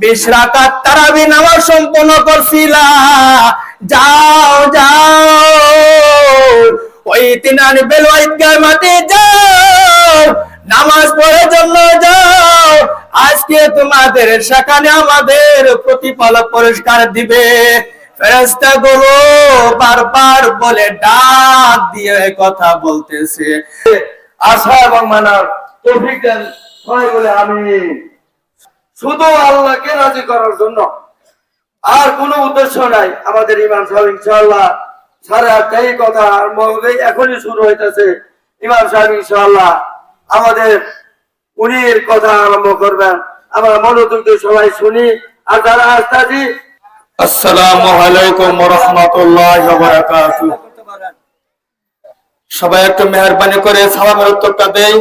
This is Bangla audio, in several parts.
20 রাকাত তারাবি নামাজ সম্পন্ন করছিলা, যাও যাও ওই তিনানি বেলওয়া ঈদগাহ মাঠে যাও, নামাজ পড়ার জন্য যাও। আজকে তোমাদের সেখানে আমাদের প্রতিপালক পুরস্কার দিবে। ফেরেশতাগুলো বারবার বলে ডাক দিয়ে কথা বলতেছে, আশা এবং মানার তৌফিক দেন সবাই বলে আমিন। শুধু আল্লাহকে রাজি করার জন্য, আর কোনো উদ্দেশ্য নাই। আমাদের ইমাম সাহেব ইনশাআল্লাহ 8:30 কথা আরম্ভ হবে, এখনই শুরু হইতেছে। ইমাম সাহেব ইনশাআল্লাহ আমাদের উনি কথা আরম্ভ করবেন, আমরা মনোযোগ দিয়ে সবাই শুনি। আর যারা আসতাছি, আসসালামু আলাইকুম ওয়া রাহমাতুল্লাহি ওয়া বারাকাতুহু। সবাই একটু মেহেরবানি করে সালামের উত্তরটা দেই।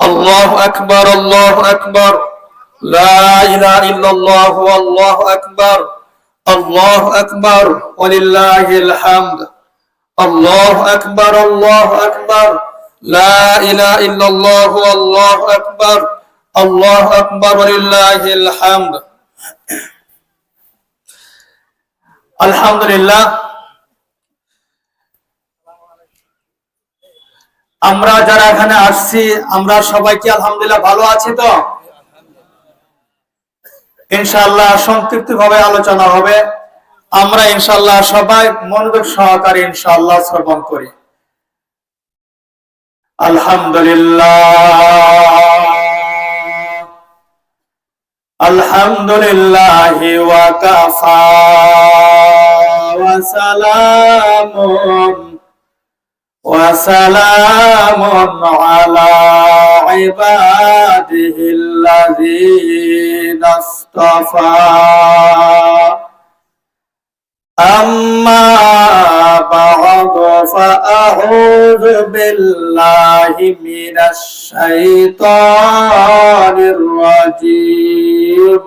আল্লাহু আকবার, আল্লাহু আকবার, লা ইলাহা ইল্লাল্লাহ, আল্লাহু আকবার, আল্লাহু আকবার, ওয়ালিল্লাহিল হামদ। আল্লাহু আকবার, আল্লাহু আকবার, লা ইলাহা ইল্লাল্লাহ, আল্লাহু আকবার, আল্লাহু আকবার, ওয়ালিল্লাহিল হামদ। আলহামদুলিল্লাহ, আমরা যারা এখানে আসছি আমরা সবাই কি আলহামদুলিল্লাহ ভালো আছি তো? ইনশাআল্লাহ সংক্ষিপ্ত ভাবে আলোচনা হবে। আমরা ইনশাআল্লাহ সবাই মনোযোগ সহকারে ইনশাআল্লাহ শ্রবণ করি। আলহামদুলিল্লাহ, আলহামদুলিল্লাহি ওয়া কাফা ওয়া সালামুন وسلام على عباده الذين اصطفى أما بعد فأعوذ بالله من الشيطان الرجيم.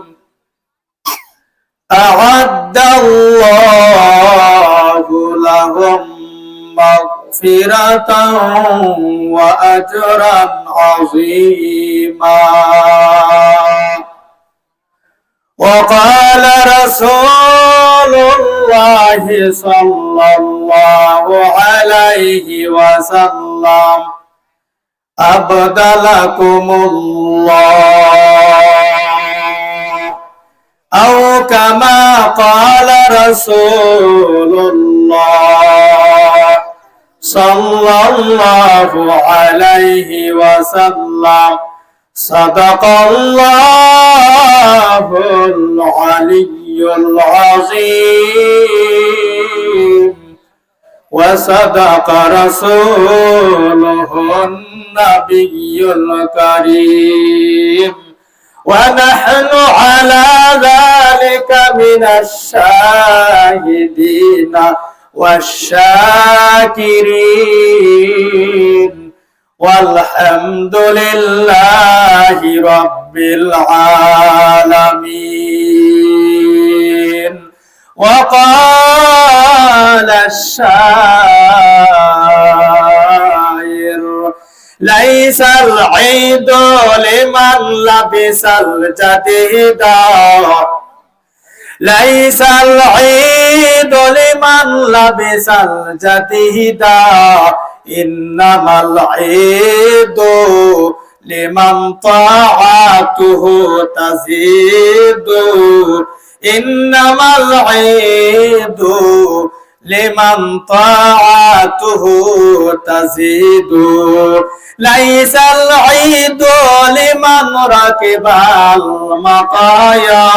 أعد الله لهم مغفرة وأجرا عظيما. وقال رسول الله صلى الله عليه وسلم أبدلكم الله، أو كما قال رسول الله صلى الله عليه وسلم. صدق الله العلي العظيم وصدق رسوله النبي الكريم، ونحن على ذلك من الشاهدين والشاكرين، والحمد لله رب العالمين. وقال الشاعر ليس العيد لمن لبس الجديد، ليس العيد لمن لبس الجديد، إنما العيد لمن طاعته تزيد، إنما العيد لمن طاعته تزيد، ليس العيد لمن ركب المطايا،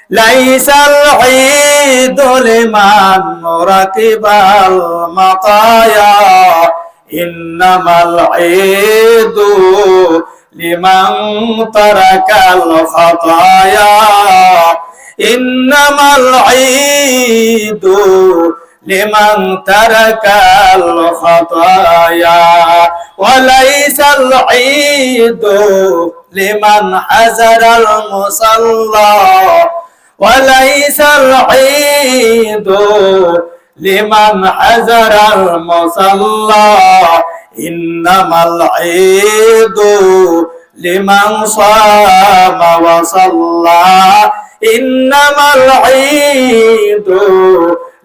ليس العيد لمن ركب المطايا، إنما العيد لمن ترك الخطايا، إنما العيد لمن ترك الخطايا، وليس العيد لمن حزر المصلى، وليس العيد لمن حزر المصلى، إنما العيد লিমান সামা ওয়া সাল্লা ইন্নামাল ঈদু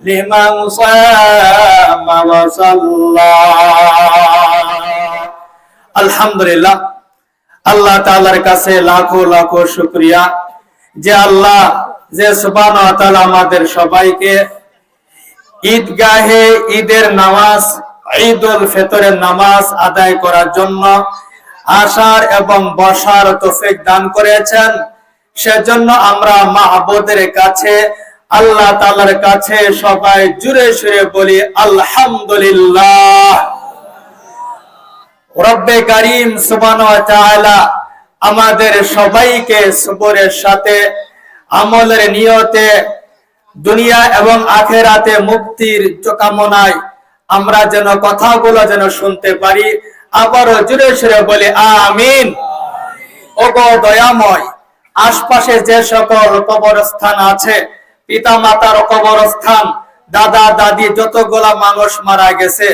লিমান সামা ওয়া সাল্লা। আলহামদুলিল্লাহ, আল্লাহ তাআলার কাছে লাখো লাখো শুকরিয়া যে আল্লাহ যে সুবহানাহু ওয়া তাআলা আমাদের সবাইকে ঈদগাহে ঈদের নামাজ, ঈদুল ফিতরের নামাজ আদায় করার জন্য আসার এবং বসার তৌফিক দান করেছেন। সেজন্য আমরা মাহবুদের কাছে, আল্লাহ তাআলার কাছে সবাই জুড়ে সুরে বলি আলহামদুলিল্লাহ। রব্বে কারীম সুবহানাহু ওয়া তাআলা আমাদের সবাইকে সবরের সাথে আমলের নিয়তে দুনিয়া এবং আখেরাতে মুক্তির কামনায় আমরা যেন কথাগুলো যেন শুনতে পারি। আবারও জুড়ে সুরে বলি আমিন। ওগো দয়াময়, আশপাশে যে সকল কবরস্থান আছে, পিতা মাতার কবরস্থান, দাদা দাদি যতগুলা মানুষ মারা গেছে,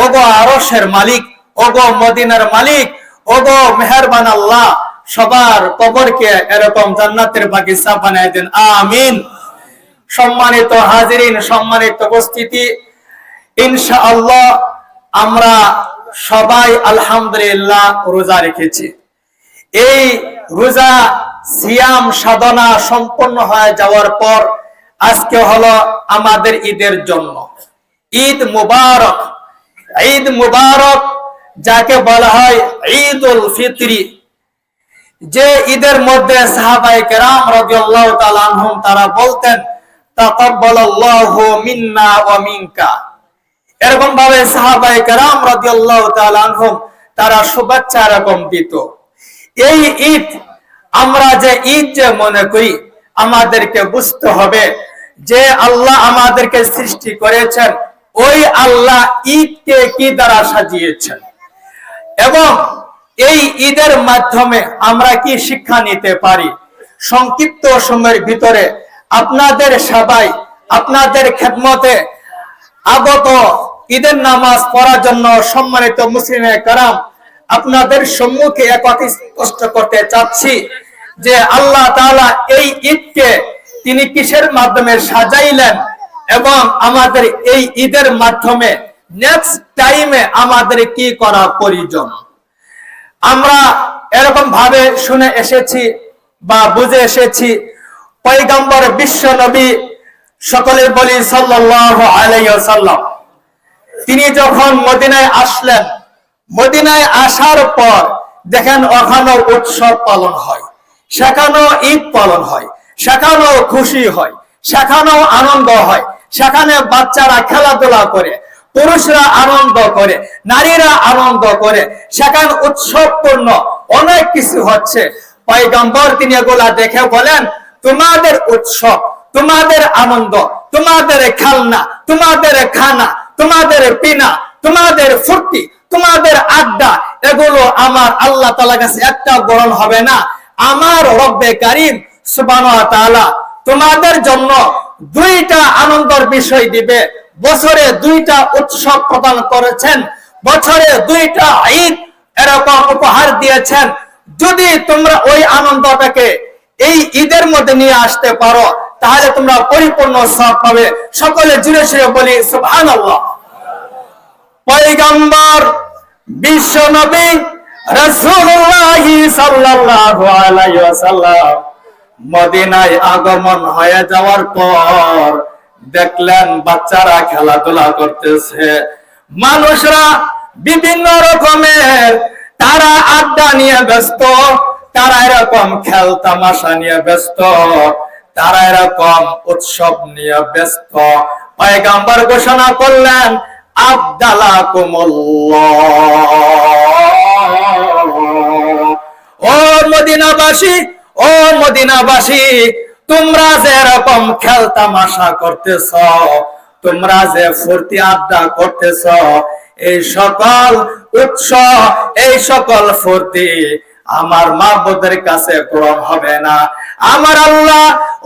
ওগো আরশের মালিক, ওগো মদিনার মালিক, ওগো মেহেরবান আল্লাহ, সবার কবরকে এরকম জান্নাতের বাগিচা বানায় দেন আমিন। সম্মানিত হাজিরিন, সম্মানিত উপস্থিতি, ইনশাআল্লাহ আমরা সবাই আলহামদুলিল্লাহ রোজা রেখেছি। এই রোজা সিয়াম সাধনা সম্পন্ন হয়ে যাওয়ার পর আজকে হলো আমাদের ঈদের জন্য ঈদ মুবারক। ঈদ মুবারক যাকে বলা হয় ঈদুল ফিতরি, যে ঈদের মধ্যে সাহাবায়ে কেরাম রাদিয়াল্লাহু তাআলা আনহুম তারা বলতেন তাকাব্বালাল্লাহু মিন্না ওয়া মিনকা। এরকম ভাবে সাহাবায়ে কেরাম রাদিয়াল্লাহু তাআলা আনহুম তারা শুভেচ্ছা এরকম দিত। এই ঈদ আমরা যে ঈদ যে মনে করি, আমাদেরকে বুঝতে হবে যে আল্লাহ আমাদেরকে সৃষ্টি করেছেন, ওই আল্লাহ ঈদকে কি দ্বারা সাজিয়েছেন এবং এই ঈদের মাধ্যমে আমরা কি শিক্ষা নিতে পারি। সংক্ষিপ্ত সময়ের ভিতরে আপনাদের সবাই আপনাদের খেদমতে আগত ঈদের নামাজ পড়ার জন্য সম্মানিত মুসলিমে কারাম আপনাদের সম্মুখে এক কথা স্পষ্ট করতে চাচ্ছি যে আল্লাহ তাআলা এই ঈদকে তিনি কিসের মাধ্যমে সাজাইলেন এবং আমাদের এই ঈদের মাধ্যমে নেক্সট টাইমে আমাদের কি করা প্রয়োজন। আমরা এরকম ভাবে শুনে এসেছি বা বুঝে এসেছি, পয়গম্বর বিশ্ব নবী সকলে বলি সাল্লাল্লাহু আলাইহি ওয়াসাল্লাম, তিনি যখন মদিনায় আসলেন, মদিনায় আসার পর দেখেন ওখানে উৎসব পালন হয়, সেখানেও ঈদ পালন হয়, সেখানেও খুশি হয়, সেখানেও আনন্দ হয়, সেখানে বাচ্চারা খেলাধুলা করে, পুরুষরা আনন্দ করে, নারীরা আনন্দ করে, সেখানে উৎসবপূর্ণ অনেক কিছু হচ্ছে। পয়গম্বর তিনি এগুলা দেখে বলেন, তোমাদের উৎসব, তোমাদের আনন্দ, তোমাদের খেলনা, তোমাদের খানা, তোমাদের পিনা, তোমাদের ফুর্তি, তোমাদের আড্ডা, এগুলো আমার আল্লাহ তাআলার কাছে একটা গ্রহণ হবে না। আমার রব্বে কারীম সুবহানাহু ওয়া তাআলা তোমাদের জন্য দুইটা আনন্দের বিষয় দিবে। বছরে দুইটা উৎসব প্রদান করেছেন, বছরে দুইটা ঈদ এরকম উপহার দিয়েছেন। যদি তোমরা ওই আনন্দটাকে এই ঈদের মধ্যে নিয়ে আসতে পারো, তাহলে তোমরা পরিপূর্ণ সওয়াব পাবে। সকলে জুড়ে সুরে বলি সুবহানাল্লাহ। পয়গম্বর বিশ্ব নবী রাসূলুল্লাহ সাল্লাল্লাহু আলাইহি ওয়াসাল্লাম মদিনায় আগমন হয়ে যাওয়ার পর দেখলেন বাচ্চারা খেলাধুলা করতেছে, মানুষরা বিভিন্ন রকমের তারা আড্ডা নিয়ে ব্যস্ত, তারা এরকম খেল তামাশা নিয়ে ব্যস্ত, তারা এরকম উৎসব নিয়ে ব্যস্ত। পয়গম্বর ঘোষণা করলেন আব্দালাকুমুল্লাহ, ও মদিনাবাসী, ও মদিনাবাসী, তোমরা যে এরকম খেল তামাশা করতেছ, তোমরা যে ফুর্তি আড্ডা করতেছ, এই সকল উৎসব, এই সকল ফুর্তি আমার মাবুদের কাছে পূরণ হবে না। আমার আল্লাহ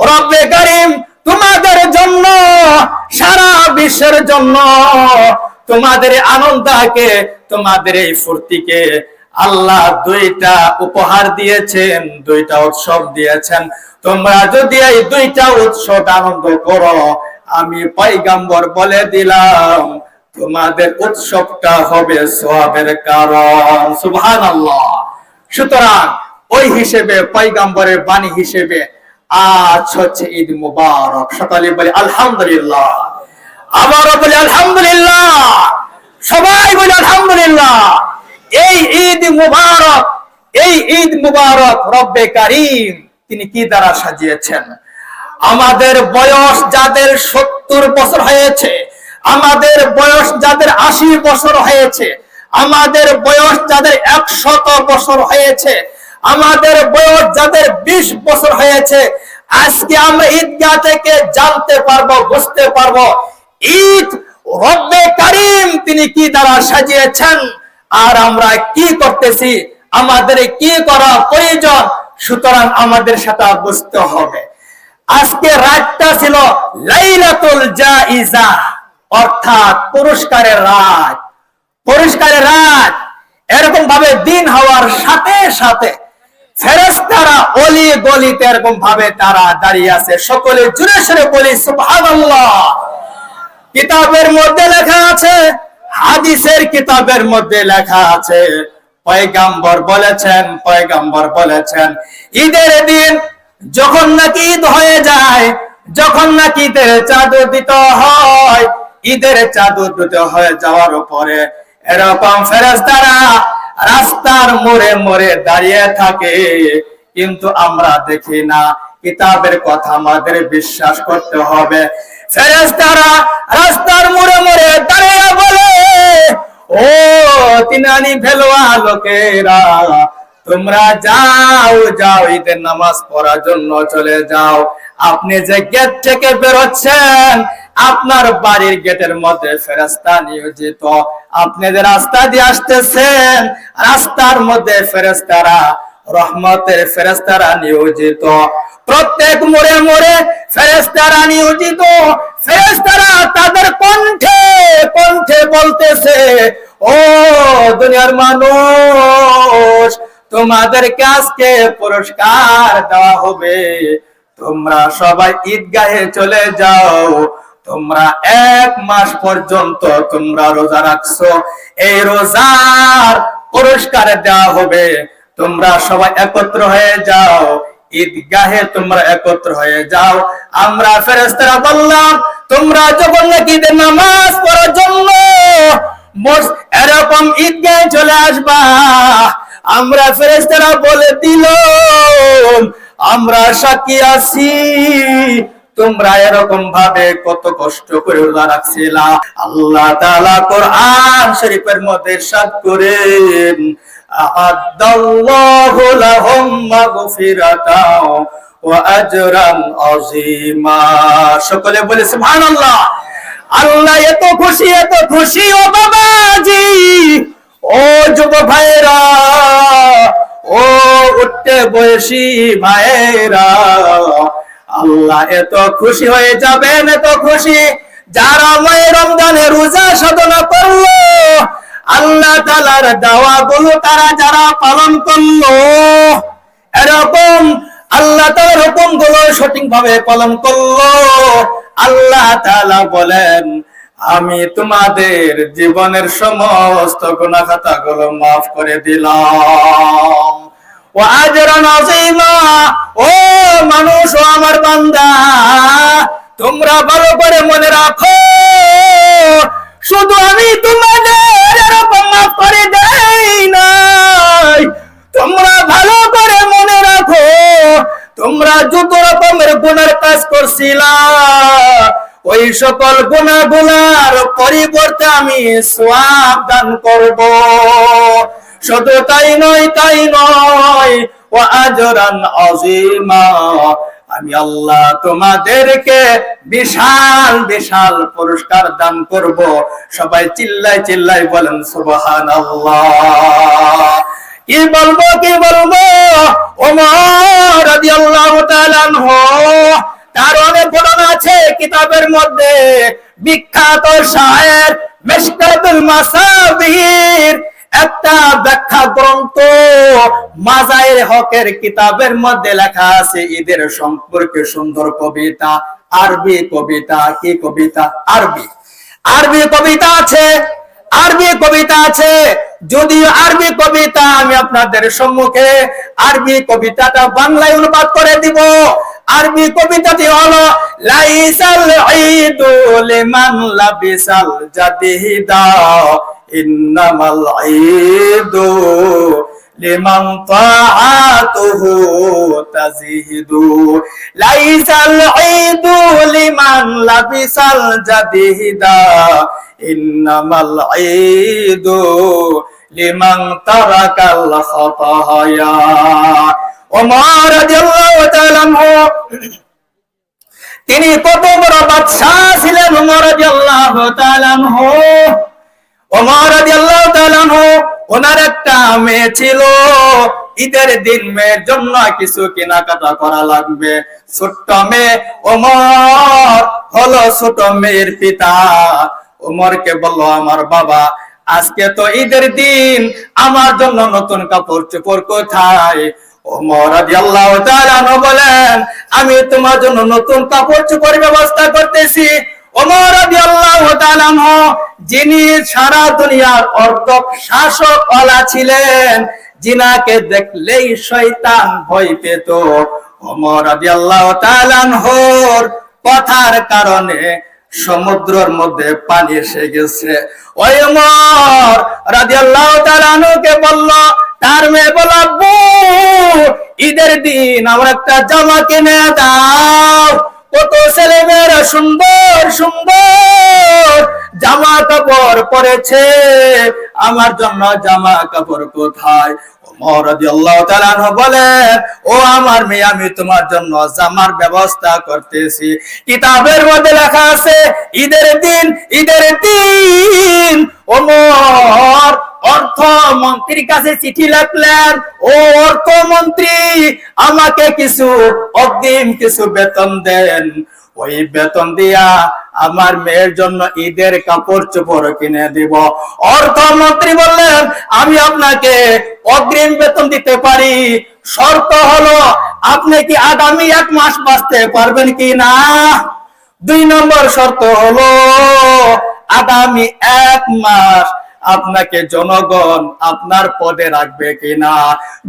রব্বে কারীম তোমাদের জন্য, সারা বিশ্বের জন্য তোমাদের আনন্দকে, তোমাদের এই ফুর্তিকে আল্লাহ দুইটা উপহার দিয়েছেন, দুইটা উৎসব দিয়েছেন। তোমরা যদি এই দুইটা উৎসব আনন্দ করো, আমি পয়গম্বর বলে দিলাম তোমাদের উৎসবটা হবে সওয়াবের কারণ। সুবহানাল্লাহ। সুতরাং ওই হিসেবে পয়গম্বরের বাণী হিসেবে আজ হচ্ছে ঈদ মুবারক। সকালে বলি আলহামদুলিল্লাহ, আবারও বলি আলহামদুলিল্লাহ, সবাই বলি আলহামদুলিল্লাহ। এই ঈদ মুবারক, এই ঈদ মুবারক রব্বে কারীম তিনি কি দ্বারা সাজিয়েছেন? আমাদের বয়স যাদের 70 বছর হয়েছে, আমাদের বয়স যাদের 80 বছর হয়েছে, আমাদের বয়স যাদের 100 বছর হয়েছে, আমাদের বয়স যাদের 20 বছর হয়েছে, আজকে আমরা ঈদগাহ থেকে জানতে পারবো, বুঝতে পারবো ঈদ রব্বে কারীম তিনি কি দ্বারা সাজিয়েছেন আর আমরা কি করতেছি, আমাদের কি করা প্রয়োজন। সুতরাং আমাদের সেটা বুঝতে হবে। আজকে রাতটা ছিল লাইলাতুল জাইজা, অর্থাৎ পুরস্কারের রাত। পুরস্কারের রাত এরকম ভাবে দিন হওয়ার সাথে সাথে ফেরেশতারা অলি গলিতে এরকম ভাবে তারা দাঁড়িয়ে আছে। সকলে জোরে সোরে বলি সুবহানাল্লাহ। কিতাবের মধ্যে লেখা আছে, হাদিসের কিতাবের মধ্যে লেখা আছে, পয়গম্বর বলেছেন ঈদের দিন যখন নাকি ঈদ হয়ে যায়, যখন নাকি ঈদের চাঁদ উদিত হয়, ঈদের চাঁদ উদিত হয়ে যাওয়ার পরে এরকম ফেরেশতারা রাস্তার মোড়ে মোড়ে দাঁড়িয়ে থাকে, কিন্তু আমরা দেখি না। কিতাবের কথা আমাদের বিশ্বাস করতে হবে। ফেরেশতারা রাস্তার মোড়ে মোড়ে দাঁড়িয়ে বলে, ও তিনানি ফেলোয়া লোকেরা, তোমরা যাও যাও ঈদের নামাজ পড়ার জন্য চলে যাও। আপনি যে গেট থেকে বেরোচ্ছেন, আপনার বাড়ির গেটের মধ্যে ফেরেশতা নিয়োজিত। আপনি যে রাস্তা দিয়ে আসতেছেন, রাস্তার মধ্যে ফেরেশতারা, রহমতের ফেরেশতারা নিয়োজিত। প্রত্যেক মোড়ে মোড়ে ফেরেশতারা নিয়োজিত। ফেরেশতারা তাদের কণ্ঠে কণ্ঠে বলতেছে, ও দুনিয়ার মানুষ, তোমাদেরকে আজকে পুরস্কার দেওয়া হবে। তোমরা সবাই ঈদগাহে চলে যাও। তোমরা 1 মাস পর্যন্ত তোমরা রোজা রাখছো, এই রোজার পুরস্কার দেওয়া হবে। তোমরা সবাই একত্র হয়ে যাও, ঈদগাহে তোমরা একত্র হয়ে যাও। আমরা ফেরেশতারা বললাম, তোমরা যখন নাকি ঈদের নামাজ পড়ার জন্য এরকম ঈদগাহে চলে আসবা, আমরা ফেরেশতারা বলে দিল, আমরা সাক্ষী আছি তোমরা এরকম ভাবে কত কষ্ট করে রোজা রাখছিলা। আল্লাহ তাআলা কোরআন শরীফের মধ্যে ইরশাদ করেন, আ'আদাল্লাহু লাহুম মাগফিরাতাও ওয়া আজরান আযীমা। সকলে বলে সুবহানাল্লাহ। আল্লাহ এত খুশি ও বাবাজি, ও যুব ভাইরা, ও উঠতে বয়সী ভাইরা, আল্লাহ এত খুশি হয়ে যাবেন, এত খুশি যারা রমজানের রোজা সাধনা করলো, আল্লাহ তাআলার দাওয়াগুলো তারা যারা পালন করলো, এরকম আল্লাহ তাআলার হুকুমগুলো সঠিকভাবে পালন করলো, আল্লাহ তাআলা বলেন, আমি তোমাদের জীবনের সমস্ত গুনাহ খাতাগুলো মাফ করে দিলাম। ও আজরান আযীমা। ও মানুষ, ও আমার বান্দা, তোমরা ভালো করে মনে রাখো, শুধু আমি তোমাদের এরকম মাফ করে দেই নাই, তোমরা ভালো করে মনে রাখো, তোমরা যত রকমের গুনার কাজ করছিলা, ওই সকল গুনাহগুলোর পরিবর্তে আমি সওয়াব দান করব। শুধু তাই নয়, ও আজরান আযীমা, আমি আল্লাহ তোমাদেরকে বিশাল বিশাল পুরস্কার দান করব। সবাই চিল্লাই বলেন সুবহানাল্লাহ। কি বলবো ওমর রাদিয়াল্লাহু তাআলা আনহু, তার অনেক ঘটনা আছে কিতাবের মধ্যে। বিখ্যাত শায়ের মিশকাতুল মাসাবির একটা ব্যাখ্যা গ্রন্থ মাজাইর হকের কিতাবের মধ্যে লেখা আছে ঈদের সম্পর্কে সুন্দর কবিতা, আরবি কবিতা। কি কবিতা? আরবি আরবি কবিতা আছে, আরবি কবিতা আছে। যদিও আরবি কবিতা আমি আপনাদের সম্মুখে আরবি কবিতাটা বাংলায় অনুবাদ করে দিব। আরবি কবিতাটি হলো, লাইসাল ঈদু লিমান লাবিসাল জাদিদা ইন্নামাল ঈদু লিমান তাআতুহু তাজিদু। লাইসাল ঈদু লিমান লাবিসাল জাদিদা ইন্নামাল ঈদু লিমান তারাকাল খাতায়া। ওমর রাদিয়াল্লাহু তাআলা আনহু তিনি কত বড় বাদশা ছিলেন। ওমর রাদিয়াল্লাহু তাআলা আনহু, ওমর রাদিয়াল্লাহু তাআলা আনহু, ওনার একটা মেয়ে ছিল। ঈদের দিন মেয়ের জন্য কিছু কেনাকাটা করা লাগবে। ছোট্ট মেয়ে, ওমর হলো ছোট মেয়ের পিতা। ওমরকে বলল, আমার বাবা, আজকে তো ঈদের দিন, আমার জন্য নতুন কাপড় চোপড় কোথায়? ওমর রাদিয়াল্লাহু তাআলা আনহু বলেন, আমি তোমার জন্য নতুন কাপড় চোপড়ের ব্যবস্থা করতেছি। ওমর রাদিয়াল্লাহু তাআলা আনহু, যিনি সারা দুনিয়ার অর্ধক শাসক ওয়ালা ছিলেন, যিনাকে দেখলেই শয়তান ভয় পেত, ওমর রাদিয়াল্লাহু তাআলা আনহুর কথার কারণে সমুদ্রের মধ্যে পানি এসে গেছে। ওই ওমর রাদিয়াল্লাহু তাআলা আনহুকে বলল, তার মেয়ে বলল, আব্বু, ঈদের দিন আমার একটা জামা কিনে দাও। কত ছেলে মেয়েরা সুন্দর সুন্দর জামা কাপড় পরেছে, আমার জন্য জামা কাপড় কোথায়? ওমর রাদিয়াল্লাহু তাআলা আনহু বলেন, ও আমার মেয়ে, আমি তোমার জন্য জামার ব্যবস্থা করতেছি। কিতাবের মধ্যে লেখা আছে, ঈদের দিন, ঈদের দিন ওমর অর্থমন্ত্রীর কাছে চিঠি লিখলেন, ও অর্থমন্ত্রী, আমাকে কিছু অগ্রিম কিছু বেতন দেন। ওই বেতন দিয়া আমার মেয়ের জন্য ঈদের কাপড় চোপড় কিনে দিব। অর্থমন্ত্রী বললেন, আমি আপনাকে অগ্রিম বেতন দিতে পারি, শর্ত হলো আপনি কি আগামী 1 মাস বাঁচতে পারবেন কি না। 2 নম্বর শর্ত হলো, আগামী 1 মাস আপনাকে জনগণ আপনার পদে রাখবে কিনা।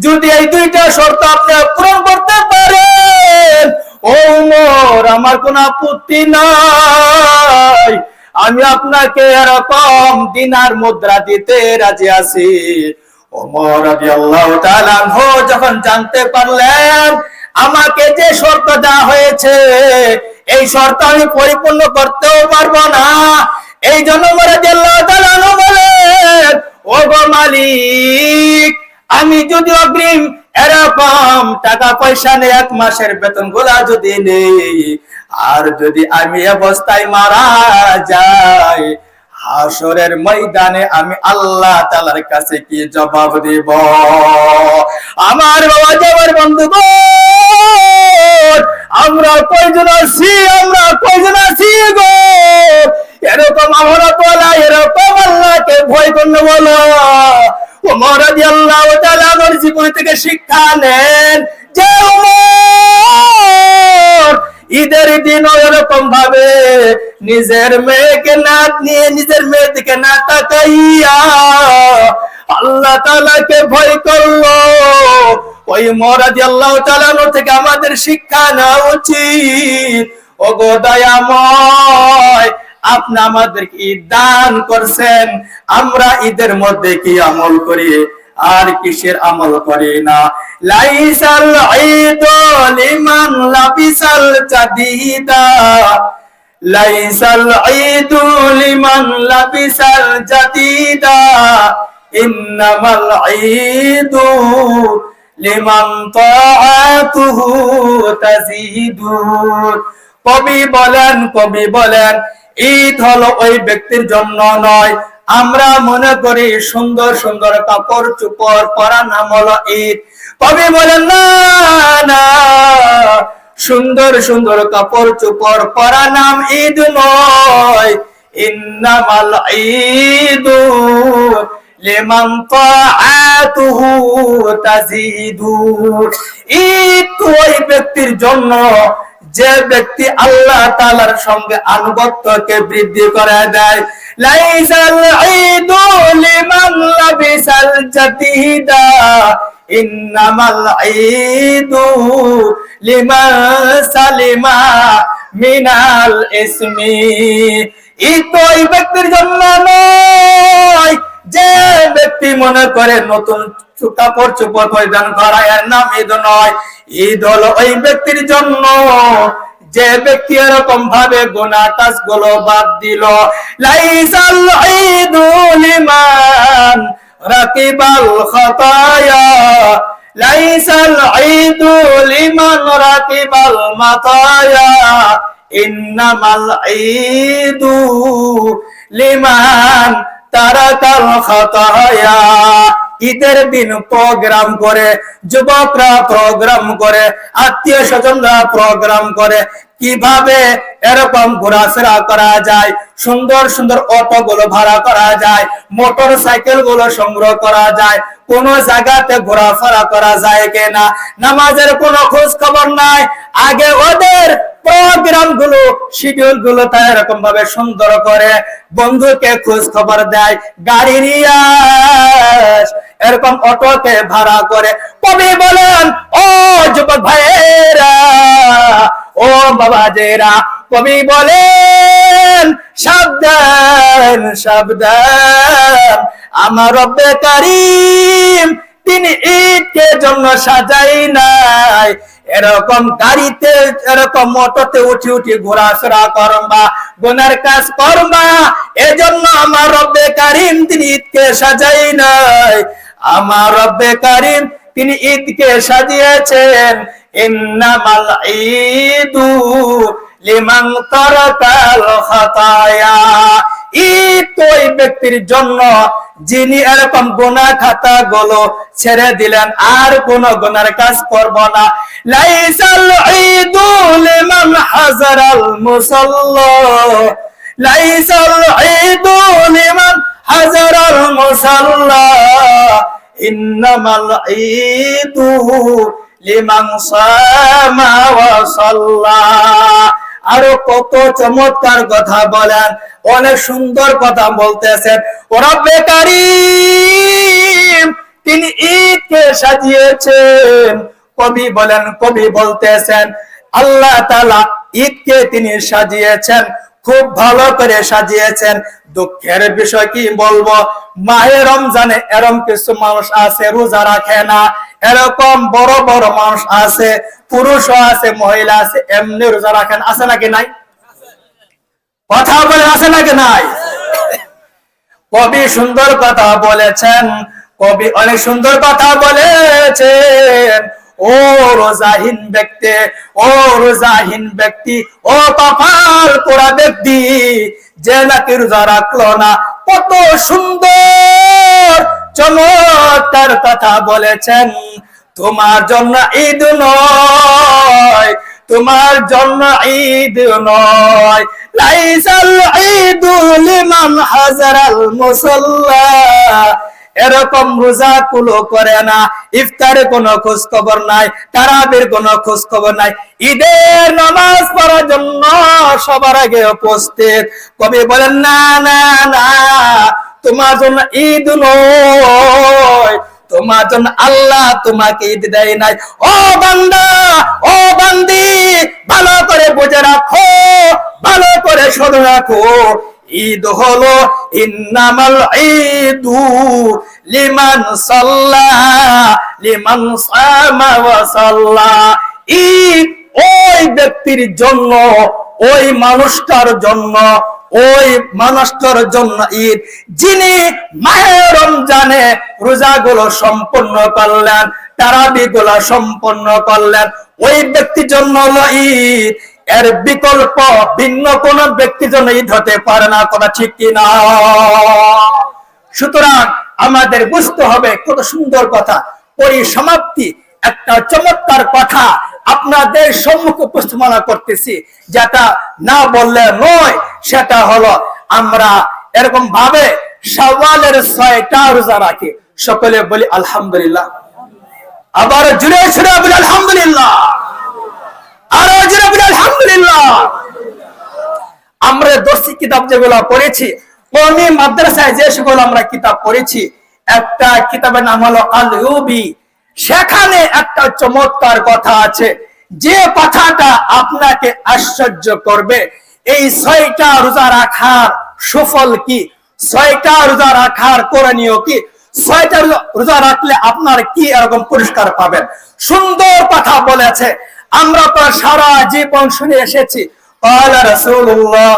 যদি এই 2টা শর্ত আপনি পূরণ করতে পারেন, ওমর, আমার কোনো আপত্তি নাই, আমি আপনাকে এরকম দিনার মুদ্রা দিতে রাজি আছি। ওমর রাদিয়াল্লাহু তাআলা আনহু যখন জানতে পারলেন আমাকে যে শর্ত দেওয়া হয়েছে, এই শর্ত আমি পরিপূর্ণ করতেও পারবো না, এই জন্য ওমর রাদিয়াল্লাহু তাআলা আনহু বলেন, ও গো মালিক, আমি যদি অগ্রিম এরকম টাকা পয়সা নেই, 1 মাসের বেতন গুলা যদি নেই, আর যদি আমি অবস্থায় মারা যাই, হাসরের ময়দানে আমি আল্লাহ তাআলার কাছে কি জবাব দেব? আমার বাবা, আমার বন্ধুগণ, আমরা কয়জন আছি, আমরা কয়জন আছি গো এরকম আমরা বলা, এরকম আল্লাহকে ভয় করলে বলো। ওমর রাদিয়াল্লাহু তাআলা আনহুর জীবন থেকে শিক্ষা নেন যে ওমর ঈদের দিন এরকম ভাবে নিজের মেয়েকে না নিয়ে, নিজের মেয়ের দিকে না তাকাইয়া আল্লাহ তাআলাকে ভয় করলো। ওই ওমর রাদিয়াল্লাহু তাআলা থেকে আমাদের শিক্ষা নেওয়া উচিত। ওগো দয়াময়, আপনি আমাদেরকে ঈদ দান করছেন, আমরা ঈদের মধ্যে কি আমল করি আর কিসের আমল করি না। লাইসাল ঈদু লিমান লাবিসাল জাদিদা, লাইসাল ঈদু লিমান লাবিসাল জাদিদা ইন্নামাল ঈদু লিমান তাআতুহু তাজিদু। কবি বলেন, ঈদ হলো ওই ব্যক্তির জন্য নয়, আমরা মনে করি সুন্দর সুন্দর কাপড় চোপড় পরা নাম হলো ঈদ। কবি বলেন, না না, সুন্দর সুন্দর কাপড় চোপড় পরা নাম ঈদ নয়। ইন্নামাল ঈদু লিমান তাআতুহু তাজিদু। ঈদ ওই ব্যক্তির জন্য যে ব্যক্তি আল্লাহ তাআলার সঙ্গে আনুগত্যকে বৃদ্ধি করে দেয়। লাইসাল ঈদু লিমান লাবিসাল জাদিদা ইন্নামাল ঈদু লিমান সালিমা মিনাল ইসমি। ঈদ ওই ব্যক্তির জন্য নয় যে ব্যক্তি মনে করে নতুন কাপড় চোপড় পরিধান করা এর নাম ঈদ নয়। ঈদ হলো ওই ব্যক্তির জন্য যে ব্যক্তি এরকম ভাবে গুনাহ কাজগুলো বাদ দিল। লাইসাল ঈদু লিমান রাকিবাল খাতায়া লাইসাল ঈদু লিমান রাকিবাল মাতায়া ইন্নামাল ঈদু লিমান তারাকাল খাতায়া। ঈদের দিন প্রোগ্রাম করে, যুবকরা প্রোগ্রাম করে, আত্মীয় স্বজনরা প্রোগ্রাম করে কিভাবে এরকম ঘোরাফেরা করা যায়, সুন্দর সুন্দর অটো গুলো ভাড়া করা যায়, মোটর সাইকেল গুলো সংগ্রহ করা যায়, কোন জায়গাতে ঘোরাফেরা করা যায় কিনা, নামাজের কোনো খোঁজ খবর নাই। আগে ওদের প্রোগ্রাম গুলো শিডিউল গুলো তাই এরকম ভাবে সুন্দর করে বন্ধুকে খোঁজ খবর দেয়, গাড়ি নিয়ে এরকম অটোতে ভাড়া করে। কবি বলেন ও যুবক ভাইয়েরা, ও বাবাজেরা, কবি বলেন সাবধান সাবধান, আমার রব্বে কারীম তিনি ঈদকে জন্য সাজাই নাই এরকম গাড়িতে এরকম মোটরতে উঠি উঠি ঘোরাফেরা করবা, গুনার কাজ করবা। এজন্য আমার রব্বে কারীম তিনি ঈদকে সাজাই নাই। আমার রব্বে কারীম তিনি ঈদকে সাজিয়েছেন ইন্নামাল ঈদু লিমান তারাকাল খাতায়া। ঈদ ওই ব্যক্তির জন্য যিনি এরকম গুনাহ খাতা গুলো ছেড়ে দিলেন, আর কোন গুনার কাজ করব না। লাইসাল ঈদু লিমান হাজারাল মুসাল্লা লাইসাল ঈদু লিমান হাজারাল মুসাল্লা ইন্নামাল ঈদু লিমান সামা ওয়া সাল্লা। আরো কত চমৎকার কথা বলেন, অনেক সুন্দর কথা বলতেছেন। ও রব্বে কারীম তিনি ঈদকে সাজিয়েছেন। কবি বলেন, কবি বলতেছেন আল্লাহ তাআলা ঈদকে তিনি সাজিয়েছেন, খুব ভালো করে সাজিয়েছেন। দুঃখের বিষয় কি বলবো, মাহে রমজানে এরকম কিছু মানুষ আছে রোজা রাখে না, এরকম বড় বড় মানুষ আছে, পুরুষও আছে মহিলা আছে, এমনি রোজা রাখেন। আছে নাকি নাই? কথা বলে আছে নাকি নাই? কবি সুন্দর কথা বলেছেন, কবি অনেক সুন্দর কথা বলেছেন। ও রোজাহীন ব্যক্তি, ও রোজাহীন ব্যক্তি, ও কপাল পোড়া ব্যক্তি যে নাকি রোজা রাখলো না, কত সুন্দর চমৎকার কথা বলেছেন। তোমার জন্য ঈদ নয়, তোমার জন্য ঈদ নয়। লাইসাল ঈদু লিমান হাজারাল মুসাল্লা। এরকম রোজা কুলো করে না, ইফতারে কোনো খোঁজ খবর নাই, তারাবির কোনো খোঁজ খবর নাই, ঈদের নামাজ পড়ার জন্য সবার আগে উপস্থিত। কবি বলেন না না না, তোমার জন্য ঈদ নয়, তোমার জন্য আল্লাহ তোমাকে ঈদ দেয় নাই। ও বান্দা, ও বান্দি, ভালো করে বুঝে রাখো, ভালো করে শুনে রাখো, ঈদ হলো ইন্নামাল ঈদু লিমান সাল্লা লিমান সামা ওয়া সাল্লা। ঈদ ওই ব্যক্তির জন্য, ওই মানুষটার জন্য, ওই মানুষটার জন্য ঈদ যিনি মাহে রমজানে রোজাগুলো সম্পন্ন করলেন, তারাবিগুলো সম্পন্ন করলেন, ওই ব্যক্তির জন্য হলো ঈদ। এর বিকল্প ভিন্ন কোন ব্যক্তির জন্য ঈদ হতে পারে না। কথা ঠিক কিনা? সুতরাং আমাদের বুঝতে হবে, কত সুন্দর কথা। পরিসমাপ্তি একটা চমৎকার কথা আপনাদের সম্মুখে উপস্থাপনা করতেছি, যেটা না বললে নয়। সেটা হলো আমরা এরকম ভাবে শাওয়ালের 6টা রোজা রাখে। সকলে বলি আলহামদুলিল্লাহ। আবার জুড়ে ছুড়ে বলি আলহামদুলিল্লাহ, আরো জুড়ে বলি আলহামদুলিল্লাহ। আমরা দর্শী কিতাব যেগুলো পড়েছি, কওমি মাদ্রাসায় যে সকল আমরা কিতাব পড়েছি, একটা কিতাবের নাম হলো আল ইউবি। সেখানে একটা চমৎকার কথা আছে, যে কথাটা আপনাকে আশ্চর্য করবে। এই 6টা রোজা রাখার সুফল কি, 6টা রোজা রাখার করণীয় কি, 6টা রোজা রাখলে আপনার কি এরকম পুরস্কার পাবেন। সুন্দর কথা বলেছে, আমরা তো সারা জীবন শুনে এসেছি। ক্বালা রাসূলুল্লাহ,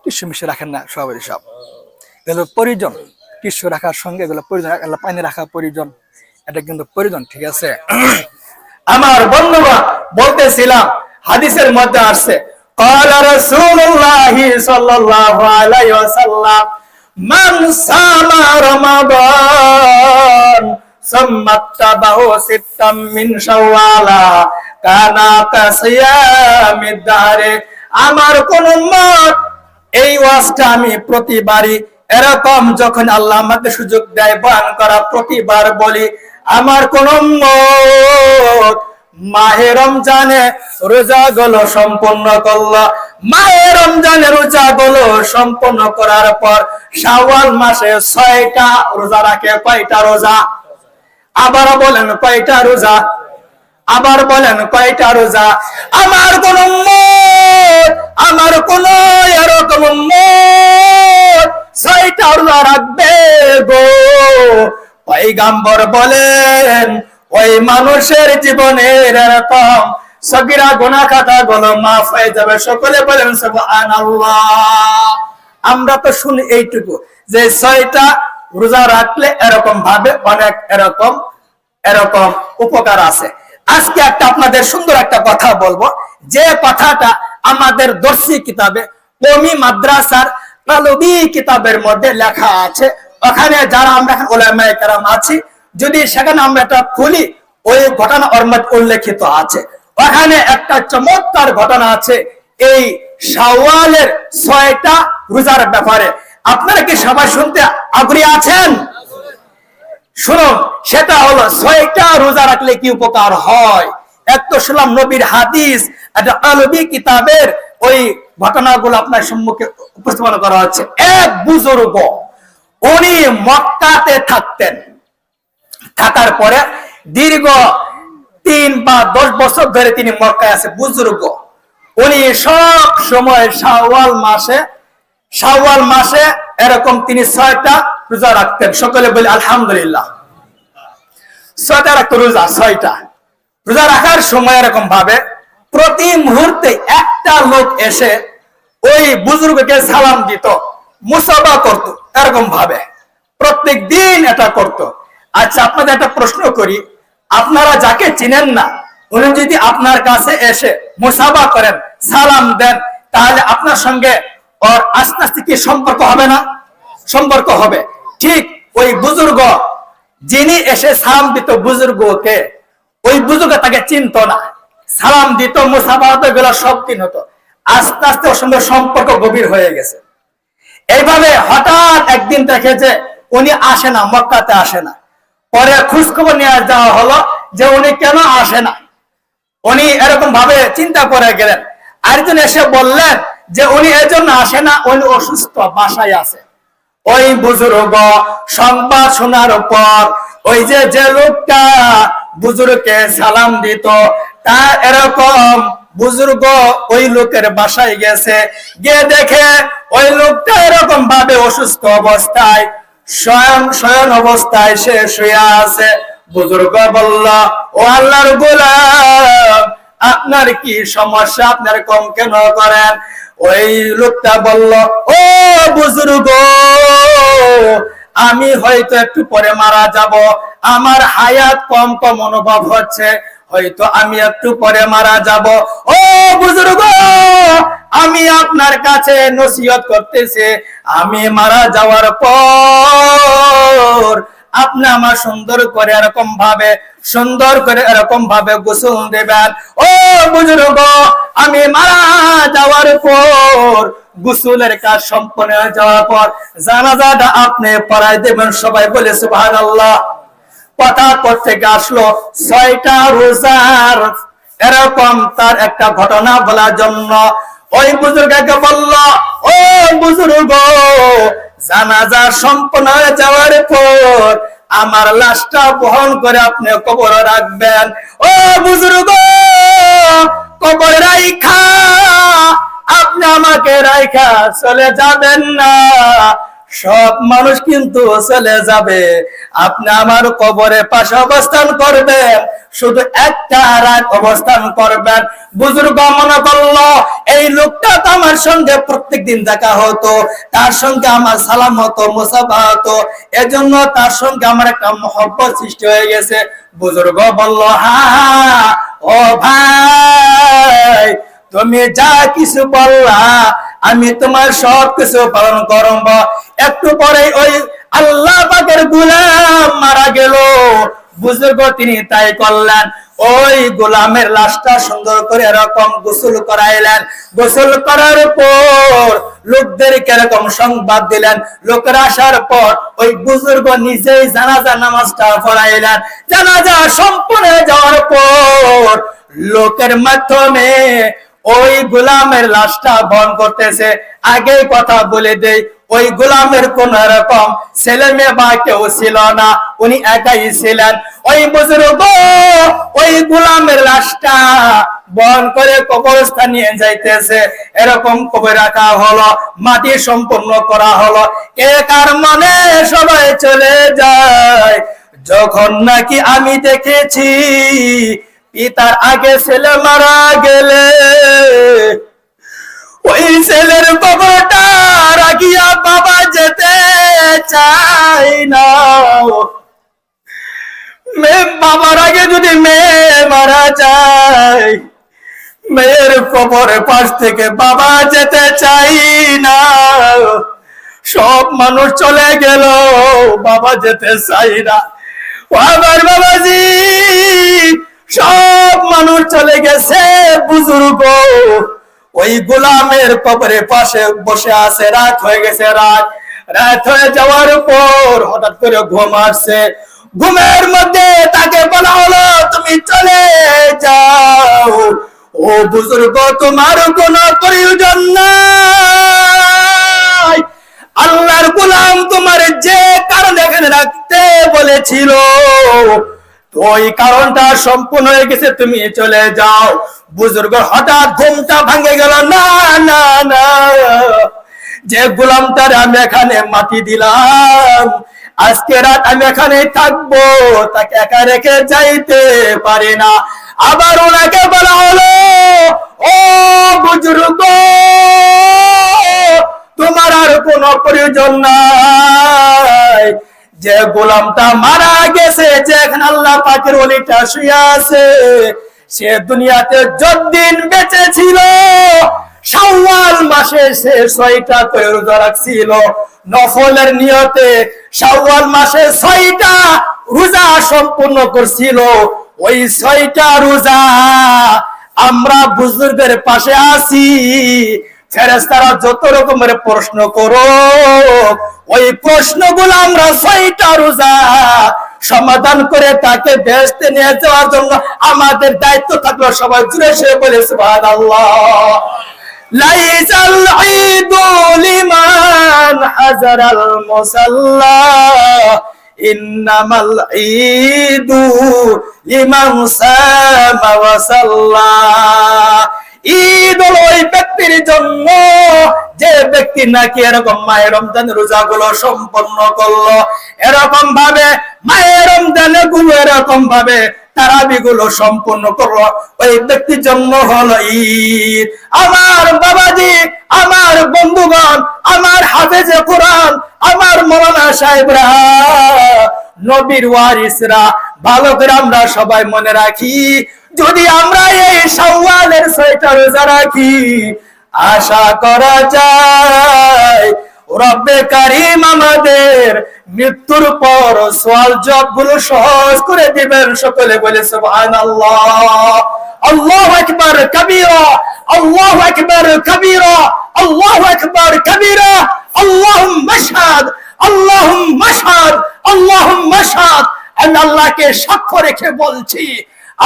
টিস্যু মিশে রাখেন না সবাই, সব এগুলো প্রয়োজন। টিস্যু রাখার সঙ্গে এগুলো প্রয়োজন, পানি রাখা প্রয়োজন, এটা কিন্তু প্রয়োজন, ঠিক আছে। আমার বন্ধুরা বলতেছিলাম, হাদিসের মধ্যে আসছে, ক্বালা রাসূলুল্লাহ সাল্লাল্লাহু আলাইহি ওয়াসাল্লাম, মান সামা রমাদান সুম্মা তাবাহু সিত্তাম মিন শাওয়ালা কানা কাসিয়ামিদ দাহরে। আমার কোন উম্মত, এই ওয়াজটা আমি প্রতিবারই এরকম যখন আল্লাহ আমাকে সুযোগ দেয় বয়ান করা, প্রতিবার বলি, আমার কোন উম্মত মাহে রমজানে রোজাগুলো সম্পন্ন করলো, মাহে রমজানে রোজাগুলো সম্পন্ন করার পর শাওয়াল মাসে 6টা রোজা রাখে। কয়টা রোজা? আবার বলেন কয়টা রোজা? আবার বলেন কয়টা রোজা? আমার কোন উম্মত, আমার কোন এরকম উম্মত 6টা রোজা রাখবে গো। পয়গম্বর বলেন, ওই মানুষের জীবনের এরকম সগীরা গুনাহ খাতা গুলো মাফ হয়ে যাবে। সকলে বলেন সুবহানাল্লাহ। আমরা তো শুনি এইটুকু যে 6টা রোজা রাখলে এরকম ভাবে অনেক এরকম উপকার আছে। আজকে একটা আপনাদের সুন্দর একটা কথা বলবো, যে কথাটা আমাদের দর্শী কিতাবে, কওমি মাদ্রাসার তালবী কিতাবের মধ্যে লেখা আছে। ওখানে যারা আমরা উলামায়ে কেরাম আছি, যদি সেখানে আমরা এটা খুলি, ওই ঘটনা ওর মধ্যে উল্লেখিত আছে। ওখানে একটা চমৎকার ঘটনা আছে এই শাওয়ালের 6টা রোজার ব্যাপারে। আপনারা কি সবাই শুনতে আগ্রহী আছেন? শুনুন, সেটা হলো 6টা রোজা রাখলে কি উপকার হয়। এক তো শুনলাম নবীর হাদিস, একটা তালবী কিতাবের ওই ঘটনাগুলো আপনার সম্মুখে উপস্থাপন করা হচ্ছে। এক বুজুর্গ, উনি মক্কাতে থাকতেন, থাকার পরে দীর্ঘ 3 বা 10 বছর ধরে তিনি মক্কায় আছে। বুজুর্গ, উনি সব সময় শাওয়াল মাসে এরকম তিনি 6টা রোজা রাখতেন। সকলে বলি আলহামদুলিল্লাহ। 6টা রাখতো রোজা, 6টা রোজা রাখার সময় এরকম ভাবে প্রতি মুহূর্তে একটা লোক এসে ওই বুজুর্গকে সালাম দিত, মুসাফা করত, এরকম ভাবে প্রত্যেক দিন এটা করত। আচ্ছা, আপনাদের একটা প্রশ্ন করি, আপনারা যাকে চিনেন না, উনি যদি আপনার কাছে এসে মুসাফা করেন, সালাম দেন, তাহলে আপনার সঙ্গে ওর আস্তে আস্তে কি সম্পর্ক হবে না? সম্পর্ক হবে। ঠিক ওই বুজুর্গ যিনি এসে সালাম দিত বুজুর্গকে, ওই বুজুর্গ তাকে চিনত না, সালাম দিত, মুসাফা হতো, এগুলো সব দিন হতো। আস্তে আস্তে ওর সঙ্গে সম্পর্ক গভীর হয়ে গেছে। এইভাবে হঠাৎ একদিন দেখে যে উনি আসে না, মক্কাতে আসে না। পরে খোঁজ খবর নিয়ে যাওয়া হলো যে উনি কেন আসে না। উনি এরকম ভাবে চিন্তা করে গেলেন। আরেকজন এসে বললেন যে উনি এজন্য আসে না, উনি অসুস্থ, বাসায় আছে। ওই বুজুর্গ সংবাদ শোনার পর ওই যে লোকটা বুজুর্গকে সালাম দিত, তা এরকম বুজুর্গ ওই লোকের বাসায় গেছে, গিয়ে দেখে ওই লোকটা এরকম ভাবে অসুস্থ অবস্থায়, শয়ন অবস্থায় সে শুয়ে আছে। বুজুর্গ বলল, ও আল্লাহর গোলাম, আপনার কি সমস্যা, আপনার কম কেন করেন? ওই লোকটা বলল, ও বুজুর্গ, আমি হয়তো একটু পরে মারা যাব, আমার হায়াত কম কম অনুভব হচ্ছে, হয়তো আমি একটু পরে মারা যাব। ও বুজুর্গ, আমি আপনার কাছে নসিহত করতেছি, আমি মারা যাওয়ার পর আপনি আমার সুন্দর করে এরকম ভাবে গোসল দেবেন। ও বুজুর্গ, আমি মারা যাওয়ার পর গোসলের কাজ সম্পন্ন হয়ে যাওয়ার পর জানাজাটা আপনি পড়ায় দেবেন। সবাই বলে সুবহানাল্লাহ। কথা করতে আসলো 6টা রোজার এরকম তার একটা ঘটনা বলার জন্য ওই বুজুর্গকে বলল, ও বুজুর্গ, জানাজা সম্পন্ন হয়ে যাওয়ার পর আমার লাশটা বহন করে আপনি কবরে রাখবেন। ও বুজুর্গ, কবরে রাইখা আপনি আমাকে রাইখা চলে যাবেন না। সব মানুষ কিন্তু চলে যাবে, আপনি আমার কবরের পাশে অবস্থান করবেন, শুধু একটা রাত অবস্থান করবেন। বুজুর্গ মনে করলো এই লোকটা তো আমার সঙ্গে প্রত্যেকদিন দেখা হতো, তার সঙ্গে আমার সালাম হতো, মুসাফা হতো, এজন্য তার সঙ্গে আমার একটা মহব্বত সৃষ্টি হয়ে গেছে। বুজুর্গ বলল, হ্যাঁ ও ভাই, তুমি যা কিছু বললা আমি তোমার সব কিছু পালন করব। একটু পরে ওই আল্লাহ পাকের গোলাম মারা গেল। বুজুর্গ তিনি তাই করলেন, ওই গোলামের লাশটা সুন্দর করে এরকম গোসল করাইলেন। গোসল করার পর লোকদেরকে এরকম সংবাদ দিলেন। লোকেরা আসার পর ওই বুজুর্গ নিজেই জানাজা নামাজটা পড়াইলেন। জানাজা সম্পন্ন হয়ে যাওয়ার পর লোকের মাধ্যমে ওই গোলামের লাশটা বহন করতেছে। আগে কথা বলে দেই, ওই গোলামের কোন রকম ছেলে মেয়ে বা কেউ ছিল না, উনি একাই ছিলেন। ওই বুজুর্গ ওই গোলামের লাশটা বহন করে কবরস্থানে নিয়ে যাইতেছে। এরকম কবর রাখা হলো, মাটি সম্পন্ন করা হলো। একার মনে সবাই চলে যায়, যখন নাকি আমি দেখেছি পিতার আগে ছেলে মারা গেলে ওই ছেলের কবরটা রাখিয়া বাবা যেতে চাই না। বাবার আগে যদি মেয়ে মারা যায়, মেয়ের কবরের পাশ থেকে বাবা যেতে চাই না। সব মানুষ চলে গেল, বাবা যেতে চাই না। আমার বাবাজি, সব মানুষ চলে গেছে। বুজুর্গ ওই গোলামের কবরের পাশে বসে আছে। রাত হয়ে গেছে। রাত হয়ে যাওয়ার পর হঠাৎ করে ঘুম আসছে। ঘুমের মধ্যে তাকে বলা হলো, তুমি চলে যাও। ও বুজুর্গ, তোমার কোনো প্রয়োজন নাই। আল্লাহর গোলাম তোমার যে কারণ এখানে রাখতে বলেছিল ওই কারণটা সম্পূর্ণ হয়ে গেছে, তুমি চলে যাও। বুজুর্গ হঠাৎ ঘুমটা ভাঙে গেল। না না না, যে গোলামটার আমি এখানে মাটি দিলাম, আজকে রাত আমি এখানে থাকবো, তাকে একা রেখে যাইতে পারি না। আবার ওনাকে বলা হলো, ও বুজুর্গ, তোমার আর কোনো প্রয়োজন নাই। যে গোলামটা মারা গেছে, যে এখন আল্লাহ পাকের ওলিটা শুয়ে আছে, সে দুনিয়াতে যতদিন বেঁচে ছিল শাওয়াল মাসে সে 6টা করে রোজা রাখছিল নফলের নিয়তে। শাওয়াল মাসে 6টা রোজা সম্পূর্ণ করছিল। ওই 6টা রোজা আমরা বুজুর্গের পাশে আছি। ফেরেশতারা যত রকমের প্রশ্ন করো, ওই প্রশ্নগুলো আমরা 6টা রোজা সমাধান করে তাকে বেহেশতে নিয়ে যাওয়ার জন্য আমাদের দায়িত্ব থাকলো। সবাই জুড়ে সে বলে সুবহানাল্লাহ। লাইসাল ঈদু লিমান হাজারাল মুসাল্লা, ইন্নামাল ঈদু লিমান সামা ওয়া সাল্লা। ঈদ হলো ওই ব্যক্তির জন্য যে ব্যক্তি নাকি এরকম মায়ের রমজানের রোজাগুলো সম্পন্ন করলো, এরকম ভাবে মায়ের রমজানের গুলো এরকম ভাবে তারাবি গুলো সম্পন্ন করলো, ওই ব্যক্তির জন্য হলো ঈদ। আমার বাবাজি, আমার বন্ধুগণ, আমার হাফেজে কোরআন, আমার মৌলানা সাহেবরা, নবীর ওয়ারিসরা, ভালো করে আমরা সবাই মনে রাখি, যদি আমরা এই শাওয়ালের 6টা রোজা রাখি, আশা করা যায় রব্বে কারীম আমাদের মৃত্যুর পর সওয়াল জবাবগুলো সহজ করে দিবেন। সকলে বলে সুবহানাল্লাহ। আল্লাহু আকবার কাবীরা, আল্লাহু আকবার কাবীরা, আল্লাহু আকবার কাবীরা, আল্লাহুম্মা আশহাদ, আল্লাহুম্মা আশহাদ, আল্লাহুম্মা আশহাদ। আমি আল্লাহকে সাক্ষ্য রেখে বলছি,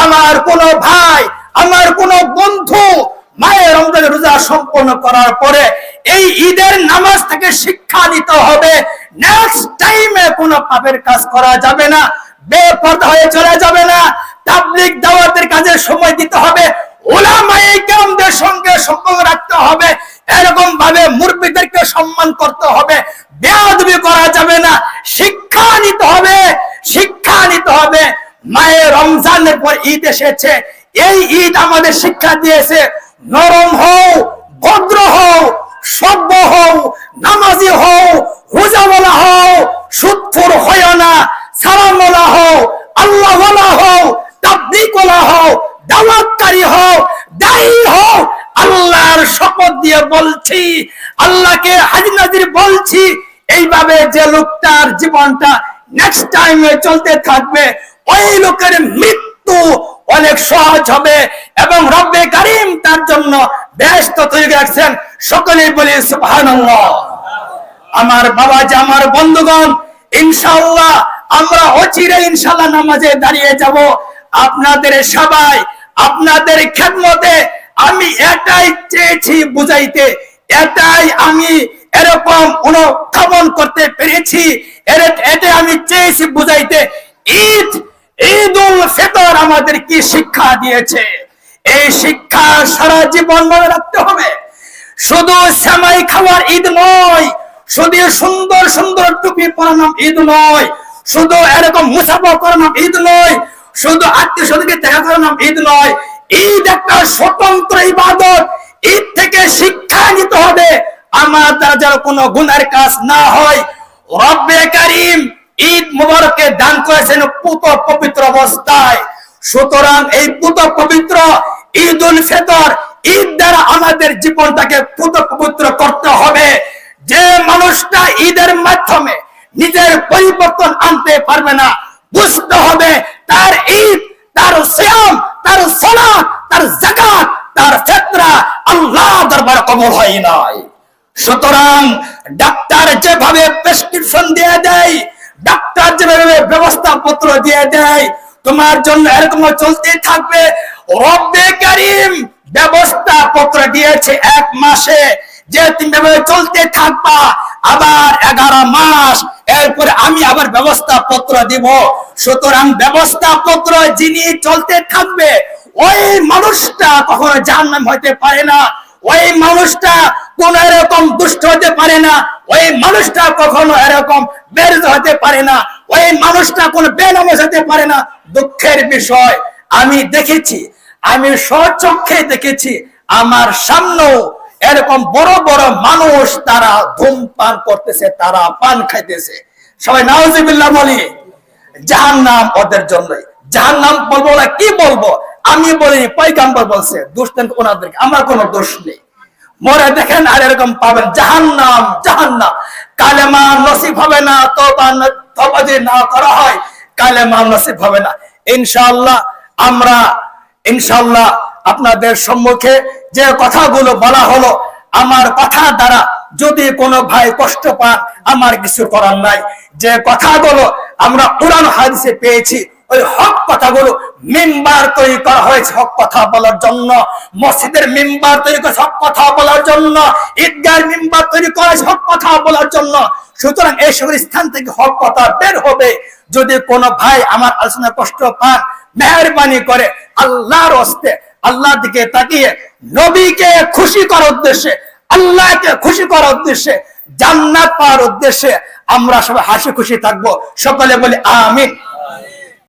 আমার কোন ভাই, আমার কোন বন্ধু মায়ের রমজানের রোজা সম্পন্ন করার পরে এই ঈদের নামাজ থেকে শিক্ষা নিতে হবে, নেক্সট টাইমে কোনো পাপের কাজ করা যাবে না, বেপরদা হয়ে চলে যাবে না, তাবলীগ দাওয়াতের কাজে সময় দিতে হবে, উলামায়ে কেরামদের সঙ্গে সম্পর্ক রাখতে হবে, এরকম ভাবে মুরব্বিদেরকে সম্মান করতে হবে, বেয়াদবি করা যাবে না, শিক্ষা নিতে হবে, শিক্ষা নিতে হবে। মায়ের রমজানের পর ঈদ এসেছে, এই ঈদ আমাদের শিক্ষা দিয়েছে নরম হও, ভদ্র হও, সভ্য হও, নামাজি হও, রোজাওয়ালা হও, সুদখোর হও না, সালামওয়ালা হও, আল্লাহওয়ালা হও, তাবলীগওয়ালা হও, দাওয়াতকারী হও, দায়ী হও। আল্লাহর শপথ দিয়ে বলছি, আল্লাহকে হাজির নাজির বলছি, এইভাবে যে লোকটার জীবনটা নেক্সট টাইমে চলতে থাকবে, ওই লোকের মৃত্যু অনেক সহজ হবে এবং রব্বে কারীম তার জন্য বেহেশত তৈরি রাখছেন। সকলেই বলি সুবহানাল্লাহ। আমার বাবাজি, আমার বন্ধুগণ, ইনশাআল্লাহ আমরা অচিরে ইনশাআল্লাহ নামাজে দাঁড়িয়ে যাব। আপনাদের সবাই, আপনাদের খেদমতে আমি এটাই চেয়েছি বুঝাইতে, এটাই আমি এরকম অনুধাবন করতে পেরেছি, এটা আমি চেয়েছি বুঝাইতে। ঈদুল ফিতর আমাদের কি শিক্ষা দিয়েছে, এই শিক্ষা সারা জীবন মনে রাখতে হবে। শুধু সেমাই খাওয়ার ঈদ নয়, শুধু সুন্দর সুন্দর টুপি পরানো ঈদ নয়, শুধু এরকম মুসাফা করানো ঈদ নয়, শুধু আত্মীয় স্বজনকে দেখা করানো ঈদ নয়। ঈদ একটা স্বতন্ত্র ইবাদত। ঈদ থেকে শিক্ষা নিতে হবে, আমার দ্বারা যেন কোনো গুনাহের কাজ না হয়। রব্বে কারীম ঈদ মুবারকে দান করেছেন পুত পবিত্র অবস্থায়, সুতরাং এই পুত পবিত্র ঈদুল ফিতর ঈদ দ্বারা আমাদের জীবনটাকে পুত পবিত্র করতে হবে। যে মানুষটা ঈদের মাধ্যমে নিজের পরিবর্তন আনতে পারবে না, বুঝতে হবে তার ঈদ, তার সিয়াম, তার সালাত, তার যাকাত, তার ফিতরা আল্লাহ দরবারে কবুল হয় নাই। সুতরাং ডাক্তার যেভাবে প্রেসক্রিপশন দিয়ে দেয়, ডাক্তার যেভাবে ব্যবস্থা পত্র দিয়ে দেয়, তোমার জন্য এরকম চলতে থাকবে। রব্বে কারীম ব্যবস্থা পত্র দিয়েছে 1 মাসে, যে তুমি ভাবে চলতে থাকবা, আবার 11 মাস, এরপরে আমি আবার ব্যবস্থা পত্র দিব। সুতরাং ব্যবস্থা পত্র যিনি চলতে থাকবে, ওই মানুষটা কখনো জাহান্নাম হইতে পারে না, ওই মানুষটা কোন এরকম দুষ্ট হতে পারে না, ওই মানুষটা কখনো এরকম বেরোজ হতে পারে না, ওই মানুষটা কোন বেনামাজ হতে পারে না। দুঃখের বিষয়, আমি দেখেছি, আমি স্বচক্ষে দেখেছি, আমার সামনেও এরকম বড় বড় মানুষ তারা ধূমপান করতেছে, তারা পান খাইতেছে। সবাই নাউজুবিল্লাহ বলি। জাহান্নাম ওদের জন্যই। জাহান্নাম বলবো না, কি বলবো? আমি বলিনি, পয়গম্বর বলছে, দোষ দেন ওনাদেরকে, আমার কোনো দোষ নেই। মরে দেখেন আর এরকম পাবেন, জাহান্নাম জাহান্নাম। কালেমা নসিব হবে না, তওবা যদি না করা হয় কালেমা নসিব হবে না। ইনশাআল্লাহ আমরা ইনশাআল্লাহ আপনাদের সম্মুখে যে কথাগুলো বলা হলো, আমার কথা দ্বারা যদি কোনো ভাই কষ্ট পান, আমার কিছু করার নাই। যে কথাগুলো আমরা কোরআন হাদিসে পেয়েছি, ওই হক কথাগুলো, মিম্বার তৈরি করা হয়েছে হক কথা বলার জন্য, মসজিদের মিম্বার তৈরি করা হক কথা বলার জন্য, ঈদগাহের মিম্বার তৈরি করা হয়েছে হক কথা বলার জন্য। সুতরাং এই সকল স্থান থেকে হক কথা বের হবে। যদি কোনো ভাই আমার আলোচনা কষ্ট পান, মেহেরবানি করে আল্লাহর হস্তে আল্লাহর দিকে তাকিয়ে নবীকে খুশি করার উদ্দেশ্যে, আল্লাহকে খুশি করার উদ্দেশ্যে, জান্নাত পাওয়ার উদ্দেশ্যে আমরা সবাই হাসি খুশি থাকবো। সকলে বলি আমিন।